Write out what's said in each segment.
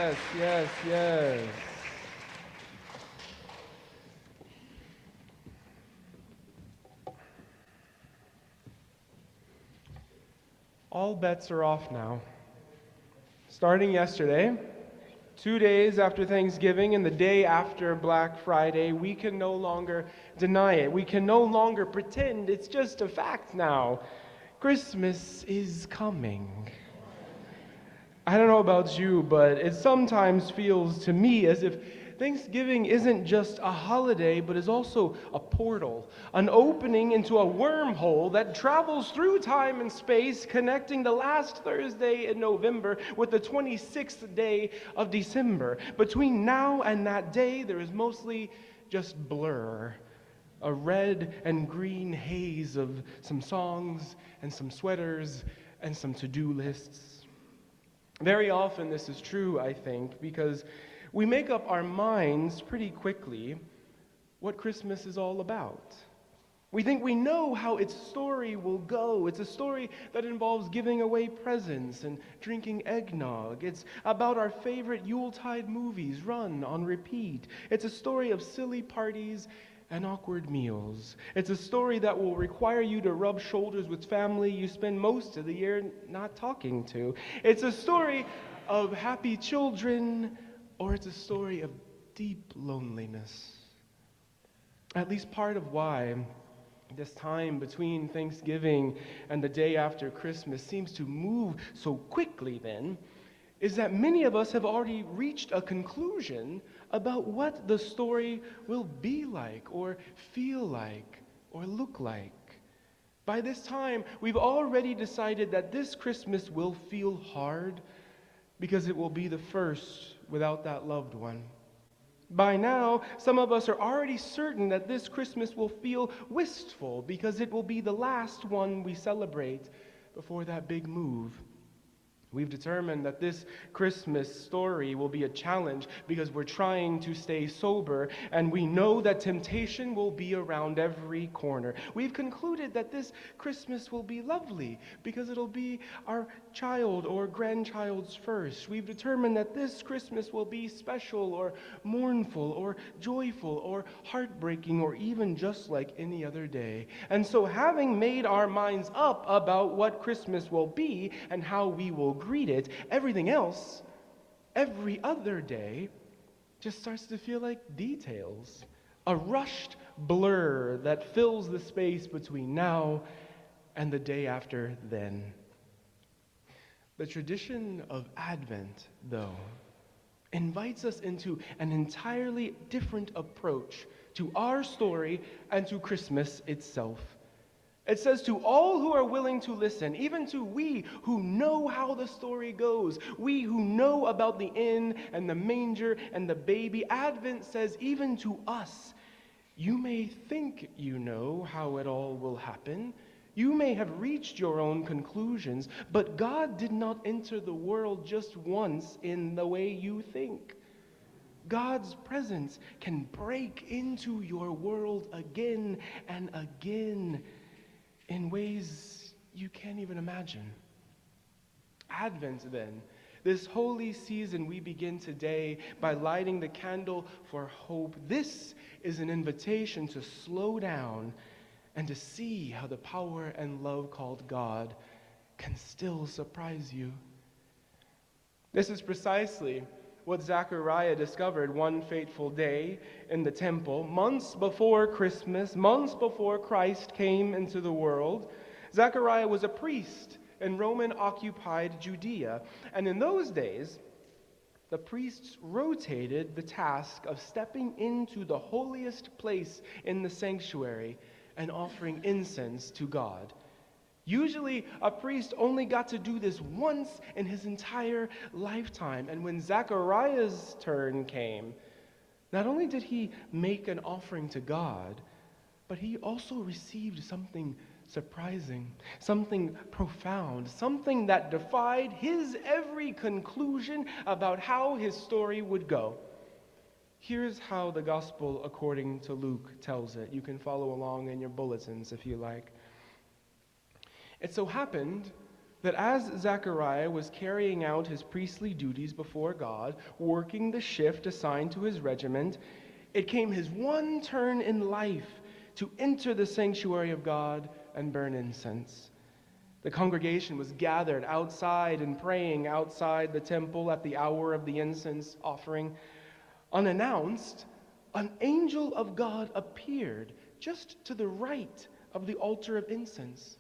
Yes, yes, yes. All bets are off now. Starting yesterday, 2 days after Thanksgiving and the day after Black Friday, we can no longer deny it. We can no longer pretend it's just a fact now. Christmas is coming. I don't know about you, but it sometimes feels to me as if Thanksgiving isn't just a holiday, but is also a portal, an opening into a wormhole that travels through time and space, connecting the last Thursday in November with the 26th day of December. Between now and that day, there is mostly just blur, a red and green haze of some songs and some sweaters and some to-do lists. Very often this is true, I think, because we make up our minds pretty quickly what Christmas is all about. We think we know how its story will go. It's a story that involves giving away presents and drinking eggnog. It's about our favorite Yuletide movies run on repeat. It's a story of silly parties and awkward meals. It's a story that will require you to rub shoulders with family you spend most of the year not talking to. It's a story of happy children, or it's a story of deep loneliness. At least part of why this time between Thanksgiving and the day after Christmas seems to move so quickly then is that many of us have already reached a conclusion about what the story will be like or feel like or look like. By this time, we've already decided that this Christmas will feel hard because it will be the first without that loved one. By now, some of us are already certain that this Christmas will feel wistful because it will be the last one we celebrate before that big move. We've determined that this Christmas story will be a challenge because we're trying to stay sober, and we know that temptation will be around every corner. We've concluded that this Christmas will be lovely because it'll be our child or grandchild's first. We've determined that this Christmas will be special or mournful or joyful or heartbreaking or even just like any other day. And so, having made our minds up about what Christmas will be and how we will greet it, everything else, every other day, just starts to feel like details. A rushed blur that fills the space between now and the day after then. The tradition of Advent, though, invites us into an entirely different approach to our story and to Christmas itself. It says, to all who are willing to listen, even to we who know how the story goes, we who know about the inn and the manger and the baby, Advent says, even to us, you may think you know how it all will happen. You may have reached your own conclusions, but God did not enter the world just once in the way you think. God's presence can break into your world again and again in ways you can't even imagine. Advent, then, this holy season we begin today by lighting the candle for hope. This is an invitation to slow down and to see how the power and love called God can still surprise you. This is precisely what Zechariah discovered one fateful day in the temple, months before Christmas, months before Christ came into the world. Zechariah was a priest in Roman-occupied Judea, and in those days, the priests rotated the task of stepping into the holiest place in the sanctuary and offering incense to God. Usually, a priest only got to do this once in his entire lifetime. And when Zechariah's turn came, not only did he make an offering to God, but he also received something surprising, something profound, something that defied his every conclusion about how his story would go. Here's how the Gospel according to Luke tells it. You can follow along in your bulletins if you like. It so happened that as Zechariah was carrying out his priestly duties before God, working the shift assigned to his regiment, it came his one turn in life to enter the sanctuary of God and burn incense. The congregation was gathered outside and praying outside the temple at the hour of the incense offering. Unannounced, an angel of God appeared just to the right of the altar of incense.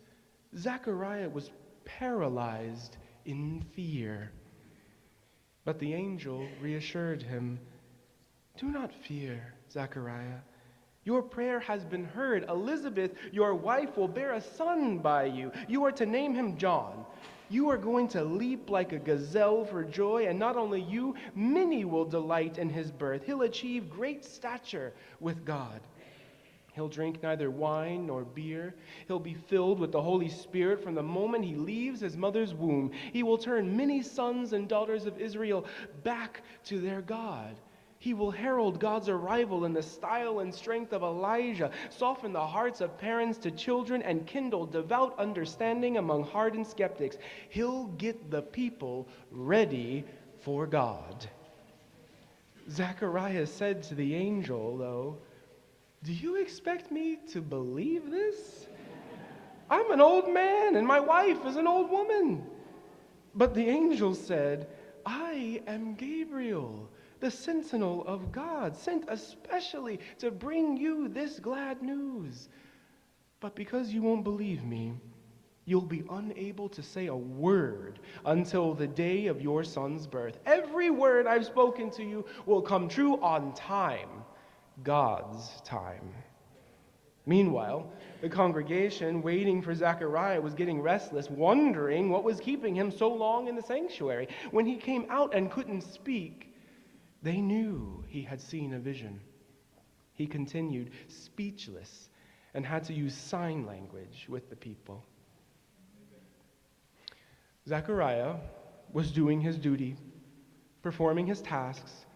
Zechariah was paralyzed in fear. But the angel reassured him, "Do not fear, Zechariah. Your prayer has been heard. Elizabeth, your wife, will bear a son by you. You are to name him John. You are going to leap like a gazelle for joy, and not only you, many will delight in his birth. He'll achieve great stature with God. He'll drink neither wine nor beer. He'll be filled with the Holy Spirit from the moment he leaves his mother's womb. He will turn many sons and daughters of Israel back to their God. He will herald God's arrival in the style and strength of Elijah, soften the hearts of parents to children, and kindle devout understanding among hardened skeptics. He'll get the people ready for God." Zechariah said to the angel, though, "Do you expect me to believe this? I'm an old man, and my wife is an old woman." But the angel said, "I am Gabriel, the sentinel of God, sent especially to bring you this glad news. But because you won't believe me, you'll be unable to say a word until the day of your son's birth. Every word I've spoken to you will come true on time, God's time." Meanwhile, the congregation waiting for Zechariah was getting restless, wondering what was keeping him so long in the sanctuary. When he came out and couldn't speak, they knew he had seen a vision. He continued speechless and had to use sign language with the people. Zechariah was doing his duty, performing his tasks,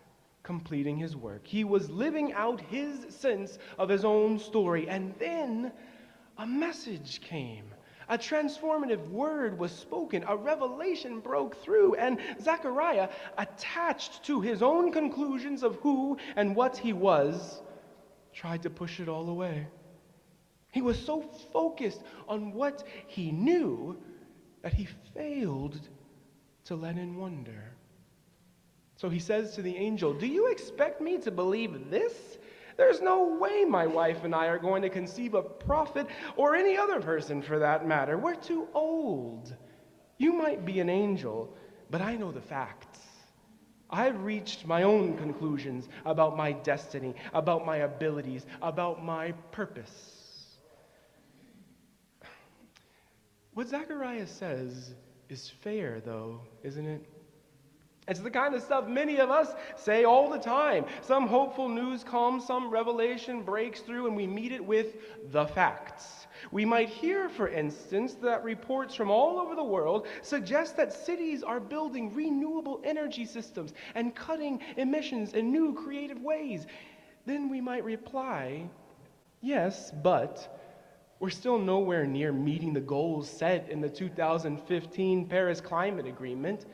completing his work. He was living out his sense of his own story. And then a message came. A transformative word was spoken. A revelation broke through. And Zechariah, attached to his own conclusions of who and what he was, tried to push it all away. He was so focused on what he knew that he failed to let in wonder. So he says to the angel, "Do you expect me to believe this? There's no way my wife and I are going to conceive a prophet, or any other person for that matter. We're too old. You might be an angel, but I know the facts. I've reached my own conclusions about my destiny, about my abilities, about my purpose." What Zechariah says is fair, though, isn't it? It's the kind of stuff many of us say all the time. Some hopeful news comes, some revelation breaks through, and we meet it with the facts. We might hear, for instance, that reports from all over the world suggest that cities are building renewable energy systems and cutting emissions in new creative ways. Then we might reply, "Yes, but we're still nowhere near meeting the goals set in the 2015 Paris Climate Agreement."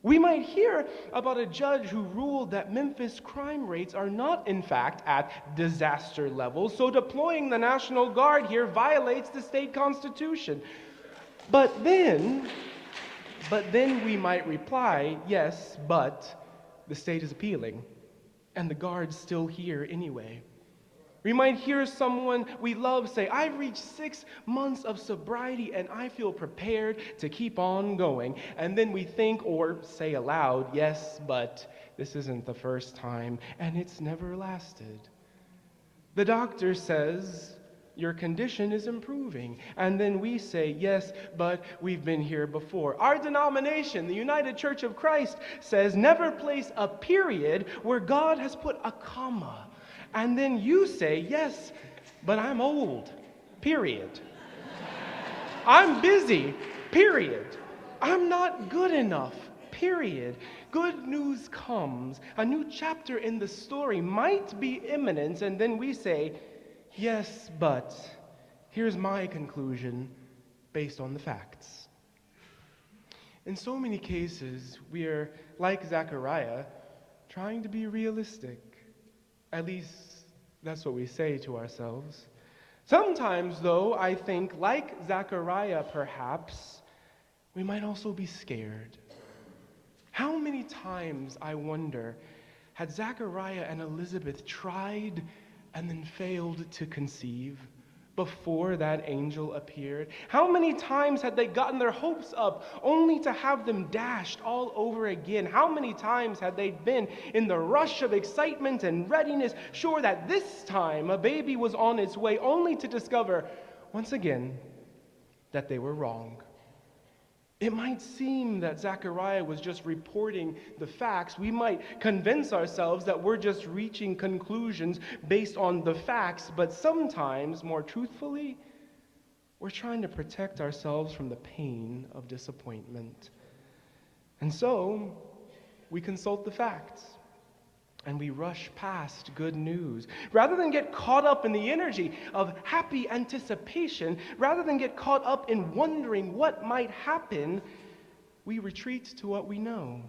We might hear about a judge who ruled that Memphis crime rates are not, in fact, at disaster levels, so deploying the National Guard here violates the state constitution. But then we might reply, "Yes, but the state is appealing, and the Guard's still here anyway." We might hear someone we love say, "I've reached 6 months of sobriety and I feel prepared to keep on going." And then we think or say aloud, "Yes, but this isn't the first time and it's never lasted." The doctor says, "Your condition is improving." And then we say, "Yes, but we've been here before." Our denomination, the United Church of Christ, says, "Never place a period where God has put a comma." And then you say, "Yes, but I'm old, period. I'm busy, period. I'm not good enough, period." Good news comes. A new chapter in the story might be imminent, and then we say, "Yes, but here's my conclusion based on the facts." In so many cases, we are, like Zechariah, trying to be realistic. At least, that's what we say to ourselves. Sometimes, though, I think, like Zechariah perhaps, we might also be scared. How many times, I wonder, had Zechariah and Elizabeth tried and then failed to conceive before that angel appeared? How many times had they gotten their hopes up only to have them dashed all over again? How many times had they been in the rush of excitement and readiness, sure that this time a baby was on its way, only to discover, once again, that they were wrong? It might seem that Zechariah was just reporting the facts. We might convince ourselves that we're just reaching conclusions based on the facts, but sometimes, more truthfully, we're trying to protect ourselves from the pain of disappointment. And so, we consult the facts, and we rush past good news. Rather than get caught up in the energy of happy anticipation, rather than get caught up in wondering what might happen, we retreat to what we know.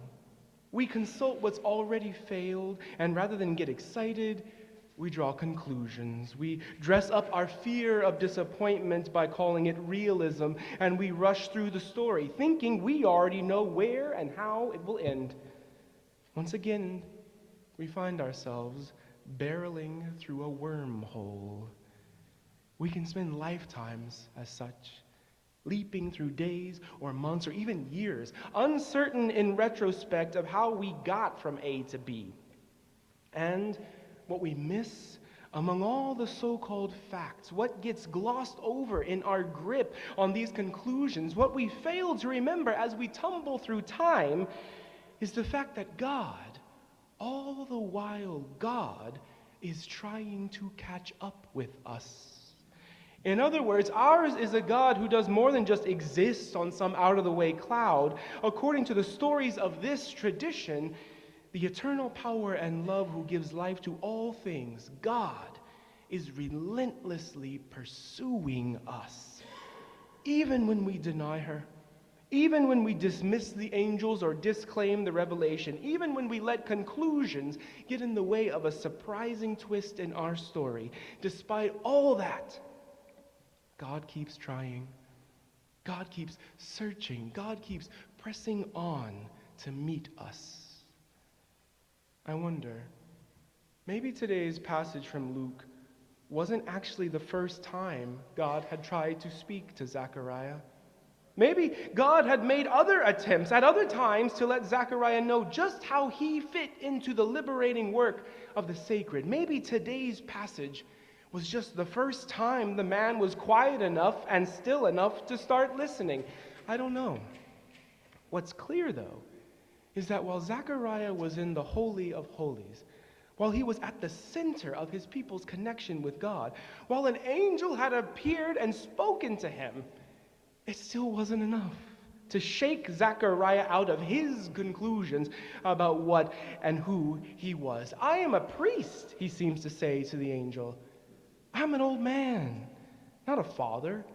We consult what's already failed, and rather than get excited, we draw conclusions. We dress up our fear of disappointment by calling it realism, and we rush through the story, thinking we already know where and how it will end. Once again, we find ourselves barreling through a wormhole. We can spend lifetimes as such, leaping through days or months or even years, uncertain in retrospect of how we got from A to B. And what we miss among all the so-called facts, what gets glossed over in our grip on these conclusions, what we fail to remember as we tumble through time, is the fact that God, all the while, God is trying to catch up with us. In other words, ours is a God who does more than just exist on some out-of-the-way cloud. According to the stories of this tradition, the eternal power and love who gives life to all things, God is relentlessly pursuing us. Even when we deny her, even when we dismiss the angels or disclaim the revelation, even when we let conclusions get in the way of a surprising twist in our story, despite all that, God keeps trying. God keeps searching. God keeps pressing on to meet us. I wonder, maybe today's passage from Luke wasn't actually the first time God had tried to speak to Zechariah. Maybe God had made other attempts at other times to let Zechariah know just how he fit into the liberating work of the sacred. Maybe today's passage was just the first time the man was quiet enough and still enough to start listening. I don't know. What's clear, though, is that while Zechariah was in the Holy of Holies, while he was at the center of his people's connection with God, while an angel had appeared and spoken to him, it still wasn't enough to shake Zechariah out of his conclusions about what and who he was. I am a priest, he seems to say to the angel. I'm an old man, not a father,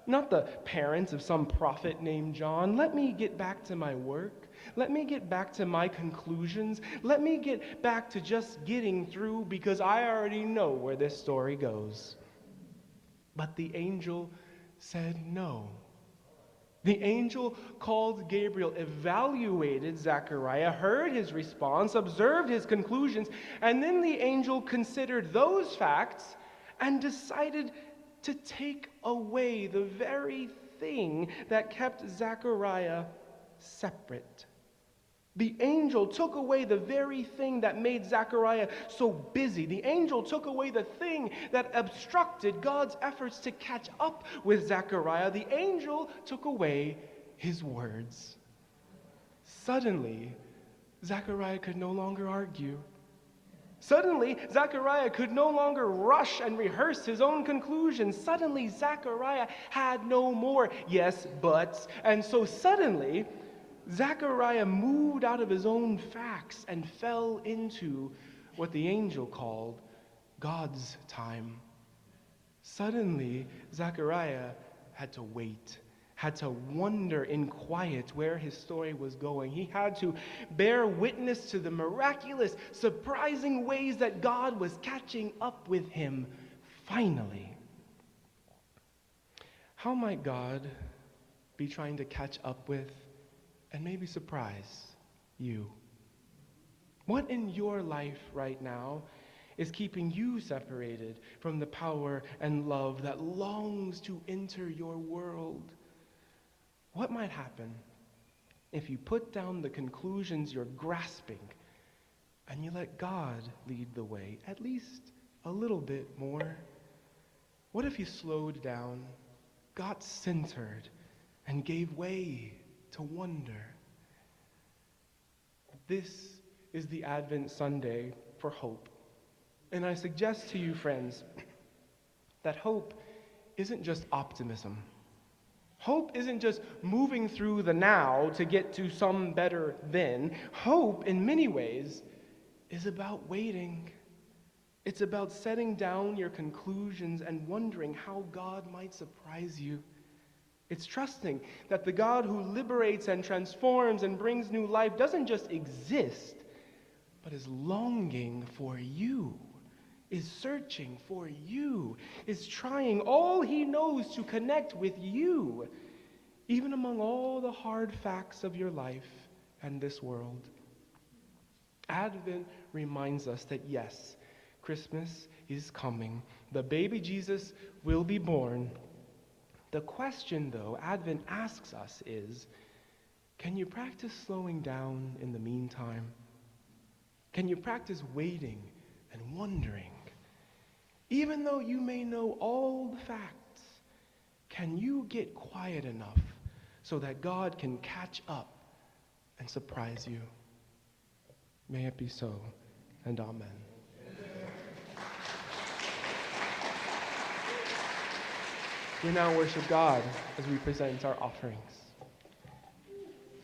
not the parents of some prophet named John. Let me get back to my work. Let me get back to my conclusions. Let me get back to just getting through, because I already know where this story goes. But the angel said no. The angel called Gabriel, evaluated Zechariah, heard his response, observed his conclusions, and then the angel considered those facts and decided to take away the very thing that kept Zechariah separate. The angel took away the very thing that made Zechariah so busy. The angel took away the thing that obstructed God's efforts to catch up with Zechariah. The angel took away his words. Suddenly, Zechariah could no longer argue. Suddenly, Zechariah could no longer rush and rehearse his own conclusions. Suddenly, Zechariah had no more yes, buts. And so suddenly, Zechariah moved out of his own facts and fell into what the angel called God's time. Suddenly, Zechariah had to wait, had to wonder in quiet where his story was going. He had to bear witness to the miraculous, surprising ways that God was catching up with him finally. How might God be trying to catch up with and maybe surprise you? What in your life right now is keeping you separated from the power and love that longs to enter your world? What might happen if you put down the conclusions you're grasping and you let God lead the way, at least a little bit more? What if you slowed down, got centered, and gave way to wonder? This is the Advent Sunday for hope. And I suggest to you, friends, that hope isn't just optimism. Hope isn't just moving through the now to get to some better then. Hope, in many ways, is about waiting. It's about setting down your conclusions and wondering how God might surprise you. It's trusting that the God who liberates and transforms and brings new life doesn't just exist, but is longing for you, is searching for you, is trying all he knows to connect with you, even among all the hard facts of your life and this world. Advent reminds us that yes, Christmas is coming. The baby Jesus will be born. The question, though, Advent asks us is, can you practice slowing down in the meantime? Can you practice waiting and wondering? Even though you may know all the facts, can you get quiet enough so that God can catch up and surprise you? May it be so, and amen. We now worship God as we present our offerings.